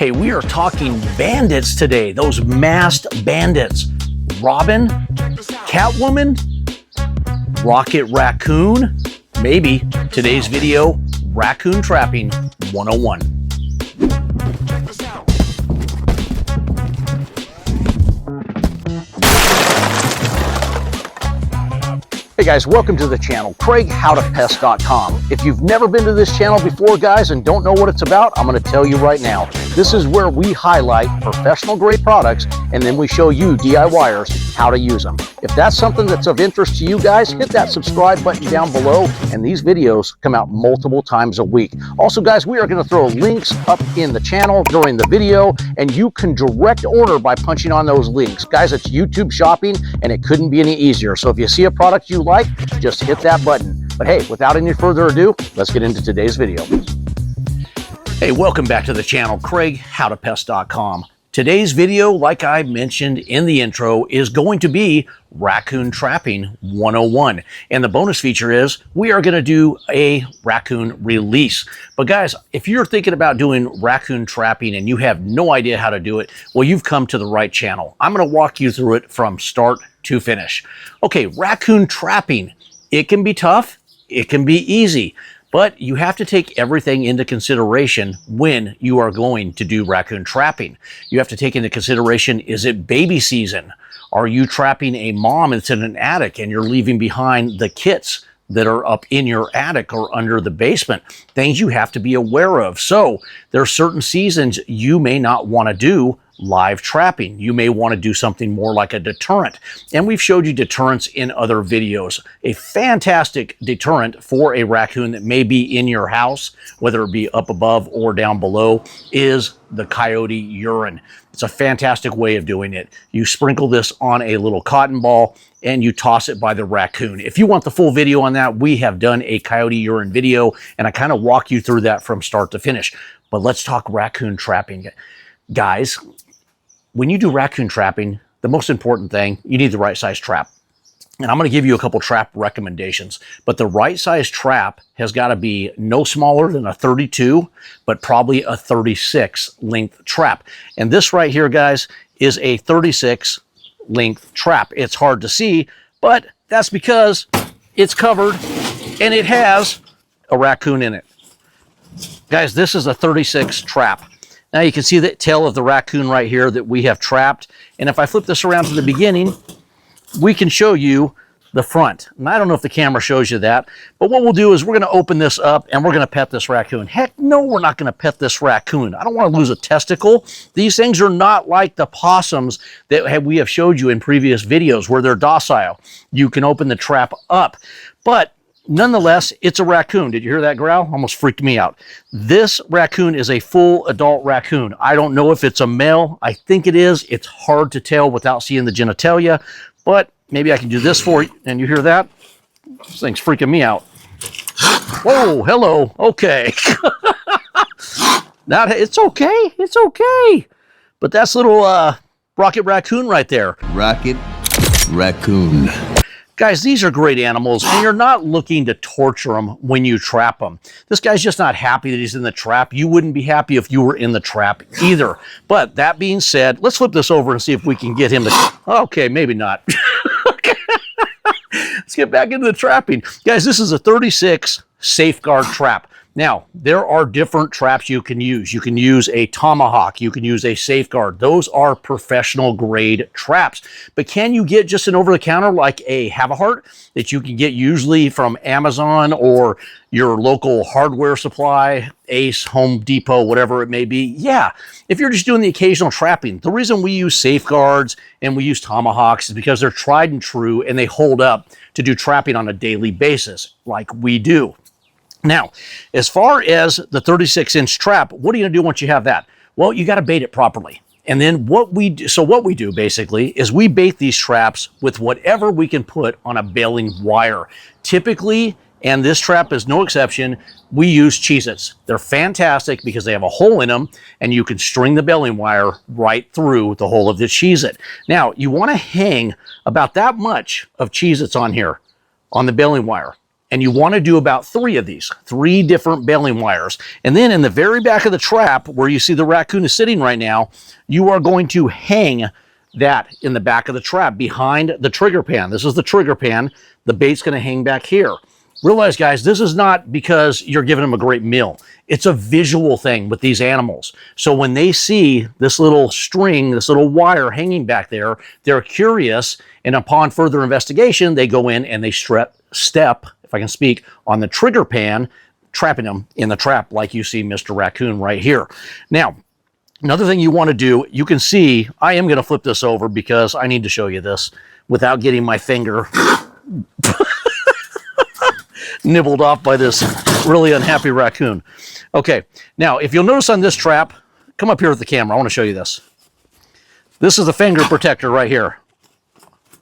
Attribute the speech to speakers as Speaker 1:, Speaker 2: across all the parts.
Speaker 1: Hey, we are talking bandits today, those masked bandits. Robin, Catwoman, Rocket Raccoon, maybe today's video, Raccoon Trapping 101. Hey guys, welcome to the channel, CraigHowToPest.com. If you've never been to this channel before, guys, and don't know what it's about, I'm going to tell you right now. This is where we highlight professional grade products, and then we show you DIYers how to use them. If that's something that's of interest to you guys, hit that subscribe button down below, and these videos come out multiple times a week. Also, guys, we are going to throw links up in the channel during the video, and you can direct order by punching on those links. Guys, it's YouTube shopping, and it couldn't be any easier. So if you see a product you like, just hit that button. But hey, without any further ado, let's get into today's video. Hey, welcome back to the channel, CraigHowToPest.com. Today's video, like I mentioned in the intro, is going to be Raccoon Trapping 101. And the bonus feature is we are going to do a raccoon release. But guys, if you're thinking about doing raccoon trapping and you have no idea how to do it, well, you've come to the right channel. I'm going to walk you through it from start to finish. Okay, raccoon trapping. It can be tough. It can be easy. But you have to take everything into consideration when you are going to do raccoon trapping. You have to take into consideration, is it baby season? Are you trapping a mom that's in an attic and you're leaving behind the kits that are up in your attic or under the basement? Things you have to be aware of. So there are certain seasons you may not want to do live trapping. You may want to do something more like a deterrent. And we've showed you deterrents in other videos. A fantastic deterrent for a raccoon that may be in your house, whether it be up above or down below, is the coyote urine. It's a fantastic way of doing it. You sprinkle this on a little cotton ball and you toss it by the raccoon. If you want the full video on that, we have done a coyote urine video, and I kind of walk you through that from start to finish. But let's talk raccoon trapping. Guys, when you do raccoon trapping, the most important thing, you need the right size trap. And I'm going to give you a couple trap recommendations, but the right size trap has got to be no smaller than a 32, but probably a 36 length trap. And this right here, guys, is a 36 length trap. It's hard to see, but that's because it's covered and it has a raccoon in it. Guys, this is a 36 trap. Now you can see the tail of the raccoon right here that we have trapped. And if I flip this around to the beginning, we can show you the front. And I don't know if the camera shows you that, but what we'll do is we're going to open this up and we're going to pet this raccoon. Heck no, we're not going to pet this raccoon. I don't want to lose a testicle. These things are not like the possums that we have showed you in previous videos where they're docile. You can open the trap up, but nonetheless, it's a raccoon. Did you hear that growl? Almost freaked me out. This raccoon is a full adult raccoon. I don't know if it's a male. I think it is. It's hard to tell without seeing the genitalia, but maybe I can do this for you. And you hear that? This thing's freaking me out. Whoa, hello. Okay. It's okay. It's okay. But that's little Rocket Raccoon right there.
Speaker 2: Rocket Raccoon.
Speaker 1: Guys, these are great animals, and you're not looking to torture them when you trap them. This guy's just not happy that he's in the trap. You wouldn't be happy if you were in the trap either. But that being said, let's flip this over and see if we can get him to... Okay, maybe not. Okay. Let's get back into the trapping. Guys, this is a 36 safeguard trap. Now, there are different traps you can use. You can use a tomahawk. You can use a safeguard. Those are professional grade traps. But can you get just an over-the-counter like a Have-A-Heart that you can get usually from Amazon or your local hardware supply, Ace, Home Depot, whatever it may be? Yeah, if you're just doing the occasional trapping. The reason we use safeguards and we use tomahawks is because they're tried and true and they hold up to do trapping on a daily basis like we do. Now, as far as the 36-inch trap, what are you going to do once you have that? Well, you got to bait it properly. And then what we do basically is we bait these traps with whatever we can put on a baling wire. Typically, and this trap is no exception, we use Cheez-Its. They're fantastic because they have a hole in them and you can string the baling wire right through the hole of the Cheez-It. Now, you want to hang about that much of Cheez-Its on here, on the baling wire. And you want to do about 3 of these, 3 different baling wires. And then in the very back of the trap, where you see the raccoon is sitting right now, you are going to hang that in the back of the trap behind the trigger pan. This is the trigger pan. The bait's going to hang back here. Realize, guys, this is not because you're giving them a great meal. It's a visual thing with these animals. So when they see this little string, this little wire hanging back there, they're curious. And upon further investigation, they go in and they step, if I can speak, on the trigger pan, trapping them in the trap like you see Mr. Raccoon right here. Now, another thing you want to do, you can see, I am going to flip this over because I need to show you this without getting my finger nibbled off by this really unhappy raccoon. Okay, now if you'll notice on this trap, come up here with the camera, I want to show you this. This is the finger protector right here,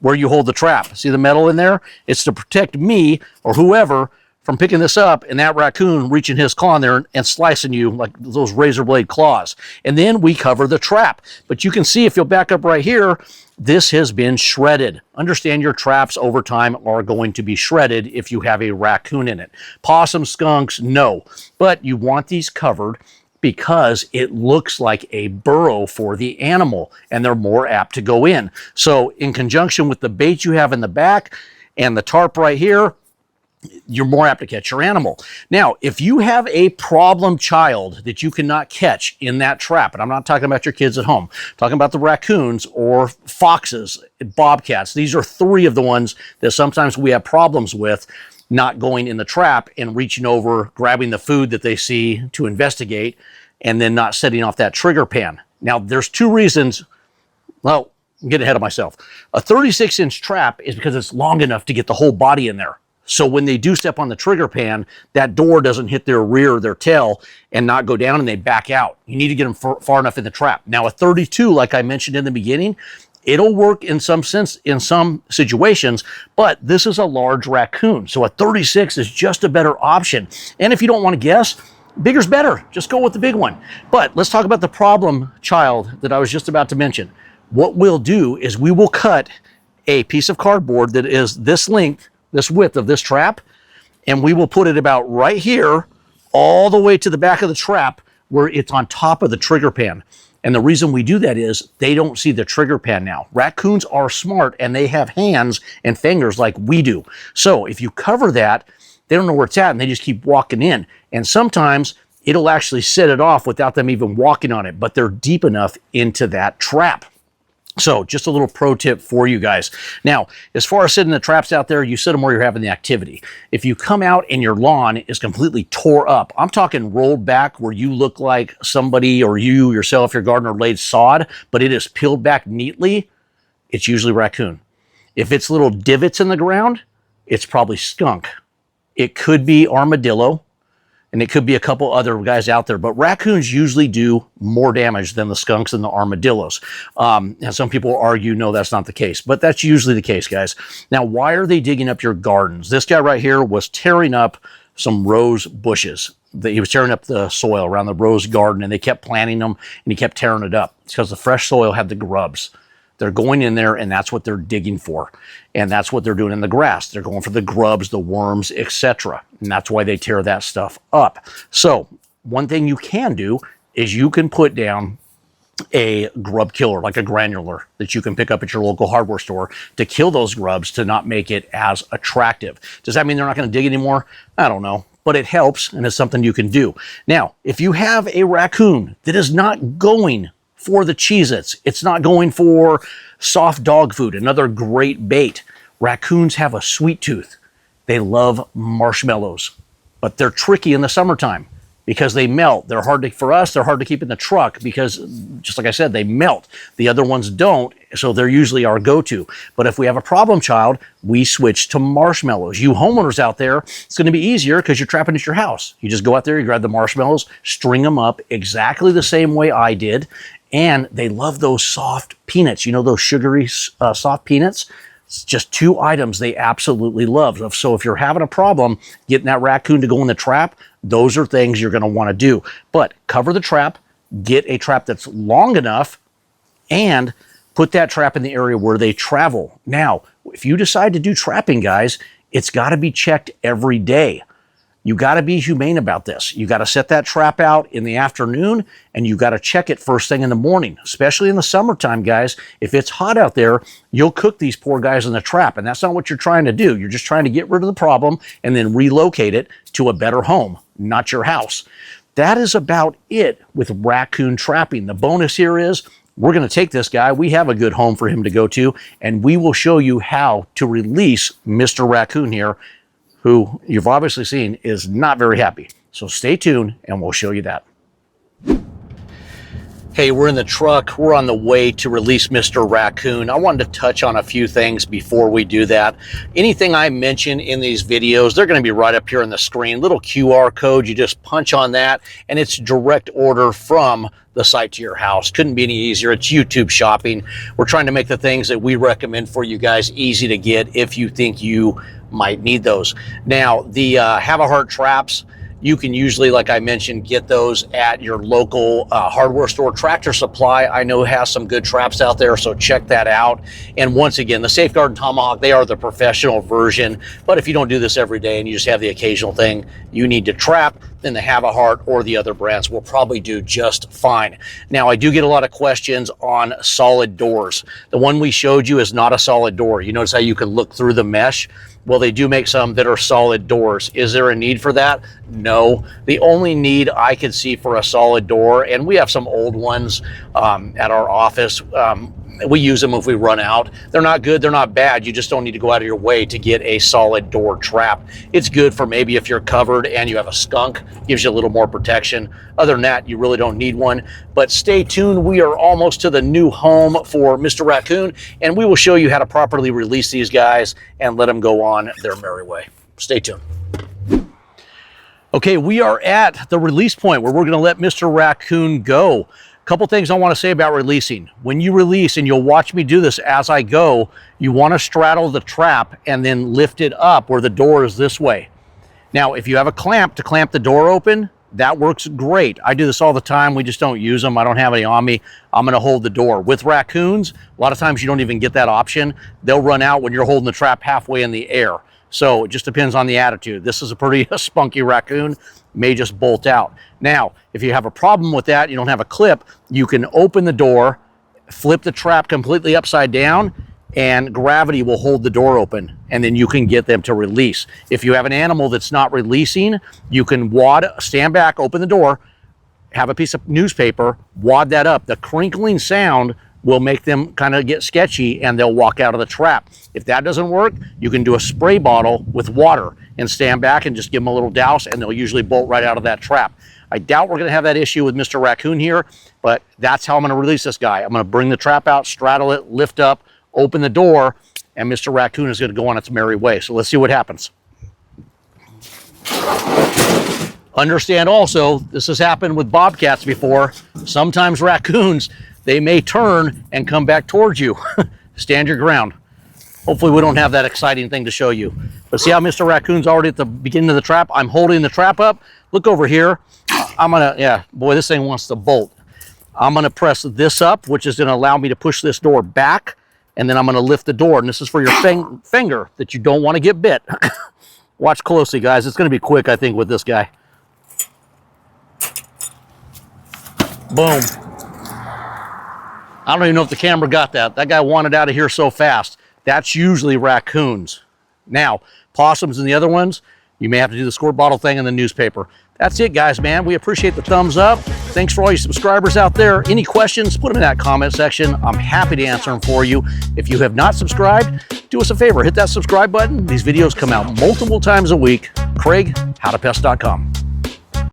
Speaker 1: where you hold the trap. See the metal in there? It's to protect me or whoever from picking this up and that raccoon reaching his claw in there and slicing you like those razor blade claws. And then we cover the trap. But you can see, if you'll back up right here, this has been shredded. Understand your traps over time are going to be shredded if you have a raccoon in it. Possums, skunks, no. But you want these covered because it looks like a burrow for the animal and they're more apt to go in. So in conjunction with the bait you have in the back and the tarp right here, you're more apt to catch your animal. Now, if you have a problem child that you cannot catch in that trap, and I'm not talking about your kids at home, I'm talking about the raccoons or foxes, bobcats. These are 3 of the ones that sometimes we have problems with not going in the trap and reaching over, grabbing the food that they see to investigate, and then not setting off that trigger pan. Now, there's 2 reasons. Well, I'm getting ahead of myself. A 36-inch trap is because it's long enough to get the whole body in there. So when they do step on the trigger pan, that door doesn't hit their rear or their tail and not go down and they back out. You need to get them far enough in the trap. Now a 32, like I mentioned in the beginning, it'll work in some sense, in some situations, but this is a large raccoon. So a 36 is just a better option. And if you don't want to guess, bigger's better. Just go with the big one. But let's talk about the problem child that I was just about to mention. What we'll do is we will cut a piece of cardboard that is this length, this width of this trap, and we will put it about right here all the way to the back of the trap where it's on top of the trigger pan. And the reason we do that is they don't see the trigger pan now. Raccoons are smart and they have hands and fingers like we do. So if you cover that, they don't know where it's at and they just keep walking in. And sometimes it'll actually set it off without them even walking on it, but they're deep enough into that trap. So just a little pro tip for you guys. Now, as far as setting the traps out there, you set them where you're having the activity. If you come out and your lawn is completely tore up, I'm talking rolled back where you look like somebody or you yourself, your gardener, laid sod, but it is peeled back neatly, it's usually raccoon. If it's little divots in the ground, it's probably skunk. It could be armadillo. And it could be a couple other guys out there, but raccoons usually do more damage than the skunks and the armadillos. And some people argue, no, that's not the case, but that's usually the case, guys. Now, why are they digging up your gardens? This guy right here was tearing up some rose bushes. He was tearing up the soil around the rose garden, and they kept planting them, and he kept tearing it up. It's because the fresh soil had the grubs. They're going in there, and that's what they're digging for. And that's what they're doing in the grass. They're going for the grubs, the worms, etc. And that's why they tear that stuff up. So one thing you can do is you can put down a grub killer, like a granular that you can pick up at your local hardware store to kill those grubs to not make it as attractive. Does that mean they're not going to dig anymore? I don't know. But it helps, and it's something you can do. Now, if you have a raccoon that is not going for the Cheez-Its, it's not going for soft dog food, another great bait. Raccoons have a sweet tooth. They love marshmallows, but they're tricky in the summertime because they melt. They're hard to, for us, they're hard to keep in the truck because, just like I said, they melt. The other ones don't, so they're usually our go-to. But if we have a problem child, we switch to marshmallows. You homeowners out there, it's going to be easier because you're trapping at your house. You just go out there, you grab the marshmallows, string them up exactly the same way I did, and they love those soft peanuts. You know those sugary soft peanuts? It's just 2 items they absolutely love. So if you're having a problem getting that raccoon to go in the trap, those are things you're going to want to do. But cover the trap, get a trap that's long enough, and put that trap in the area where they travel. Now, if you decide to do trapping, guys, it's got to be checked every day. You got to be humane about this. You got to set that trap out in the afternoon, and you got to check it first thing in the morning, especially in the summertime, guys. If it's hot out there, you'll cook these poor guys in the trap, and that's not what you're trying to do. You're just trying to get rid of the problem and then relocate it to a better home, not your house. That is about it with raccoon trapping. The bonus here is we're going to take this guy. We have a good home for him to go to, and we will show you how to release Mr. Raccoon here, who you've obviously seen is not very happy. So stay tuned and we'll show you that. Hey, we're in the truck. We're on the way to release Mr. Raccoon. I wanted to touch on a few things before we do that. Anything I mention in these videos, they're going to be right up here on the screen. Little QR code, you just punch on that and it's direct order from the site to your house. Couldn't be any easier. It's YouTube shopping. We're trying to make the things that we recommend for you guys easy to get if you think you might need those. Now, the Have a Heart traps, you can usually, like I mentioned, get those at your local hardware store. Tractor Supply, I know, has some good traps out there, so check that out. And once again, the Safeguard and Tomahawk, they are the professional version. But if you don't do this every day and you just have the occasional thing you need to trap, then the Have a Heart or the other brands will probably do just fine. Now, I do get a lot of questions on solid doors. The one we showed you is not a solid door. You notice how you can look through the mesh? Well, they do make some that are solid doors. Is there a need for that? No. The only need I could see for a solid door, and we have some old ones at our office. We use them if we run out. They're not good, they're not bad. You just don't need to go out of your way to get a solid door trap. It's good for maybe if you're covered and you have a skunk, gives you a little more protection. Other than that, you really don't need one. But stay tuned. We are almost to the new home for Mr. Raccoon, and we will show you how to properly release these guys and let them go on their merry way. Stay tuned. Okay, we are at the release point where we're going to let Mr. Raccoon go. Couple things I want to say about releasing. When you release, and you'll watch me do this as I go, you want to straddle the trap and then lift it up where the door is this way. Now, if you have a clamp to clamp the door open, that works great. I do this all the time. We just don't use them. I don't have any on me. I'm going to hold the door. With raccoons, a lot of times you don't even get that option. They'll run out when you're holding the trap halfway in the air. So it just depends on the attitude. This is a pretty spunky raccoon, may just bolt out. Now, if you have a problem with that, you don't have a clip, you can open the door, flip the trap completely upside down, and gravity will hold the door open, and then you can get them to release. If you have an animal that's not releasing, you can stand back, open the door, have a piece of newspaper, wad that up. The crinkling sound will make them kind of get sketchy and they'll walk out of the trap. If that doesn't work, you can do a spray bottle with water and stand back and just give them a little douse, and they'll usually bolt right out of that trap. I doubt we're going to have that issue with Mr. Raccoon here, but that's how I'm going to release this guy. I'm going to bring the trap out, straddle it, lift up, open the door, and Mr. Raccoon is going to go on its merry way. So let's see what happens. Understand also, this has happened with bobcats before. Sometimes raccoons, they may turn and come back towards you. Stand your ground. Hopefully we don't have that exciting thing to show you. But see how Mr. Raccoon's already at the beginning of the trap? I'm holding the trap up. Look over here. I'm gonna, yeah, boy, this thing wants to bolt. I'm gonna press this up, which is gonna allow me to push this door back, and then I'm gonna lift the door, and this is for your finger that you don't wanna get bit. Watch closely, guys. It's gonna be quick, I think, with this guy. Boom. I don't even know if the camera got that. That guy wanted out of here so fast. That's usually raccoons. Now, possums and the other ones, you may have to do the squirt bottle thing in the newspaper. That's it, guys, man. We appreciate the thumbs up. Thanks for all you subscribers out there. Any questions, put them in that comment section. I'm happy to answer them for you. If you have not subscribed, do us a favor. Hit that subscribe button. These videos come out multiple times a week. Craig, howtopest.com.